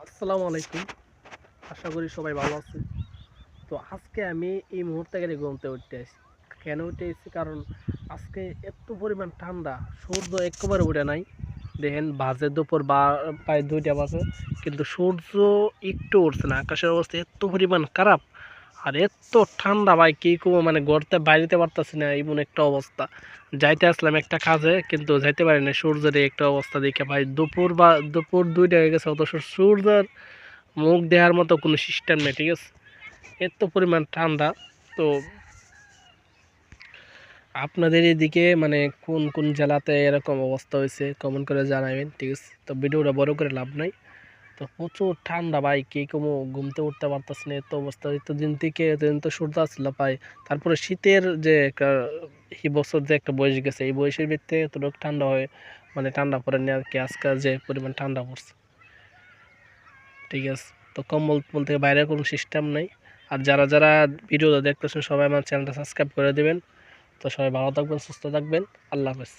আসসালামু আলাইকুম। আশা করি সবাই ভালো আছেন। তো আজকে আমি এই মুহূর্তে গেলে ঘুমতে উঠতে আসি। কেন উঠতে এসেছি? কারণ আজকে এত পরিমাণ ঠান্ডা, সূর্য একেবারে উঠে নাই। দেখেন বাজে দুপুর প্রায় 2টা বাজে, কিন্তু সূর্য একটু উঠছে না। আকাশের অবস্থা এত পরিমাণ খারাপ, আর এত ঠান্ডা ভাই কি করবো, মানে গড়তে বাইরেতে পারতাছি না, এমন একটা অবস্থা। যাইতে আসলাম একটা কাজে, কিন্তু যাইতে পারি না সূর্যের এই একটা অবস্থা দেখে ভাই। দুপুর 2টা হয়ে গেছে, অথচ সূর্যের মুখ দেওয়ার মতো কোনো সিস্টেম নেই, ঠিক আছে? এত পরিমাণ ঠান্ডা। তো আপনাদের এদিকে মানে কোন কোন জেলাতে এরকম অবস্থা হয়েছে কমেন্ট করে জানাবেন, ঠিক আছে? তো ভিডিওটা বড় করে লাভ নাই। তো প্রচুর ঠান্ডা ভাই, কি কমু, ঘুমতে উঠতে পারতাছি না, এত অবস্থা। এতদিন থেকে এতদিন তো সূর্য আসছিল ভাই। তারপরে শীতের যে একটা এই বছর যে একটা বয়স গেছে, এই বয়সের ভিত্তিতে এতটুকু ঠান্ডা হয়, মানে ঠান্ডা পড়ে না আর কি। আজকে যে পরিমাণ ঠান্ডা পড়ছে, ঠিক আছে? তো কম্বল টম্বল থেকে বাইরে কোনো সিস্টেম নেই। আর যারা যারা ভিডিওটা দেখতেছেন সবাই আমার চ্যানেলটা সাবস্ক্রাইব করে দেবেন। তো সবাই ভালো থাকবেন, সুস্থ থাকবেন। আল্লাহ হাফেজ।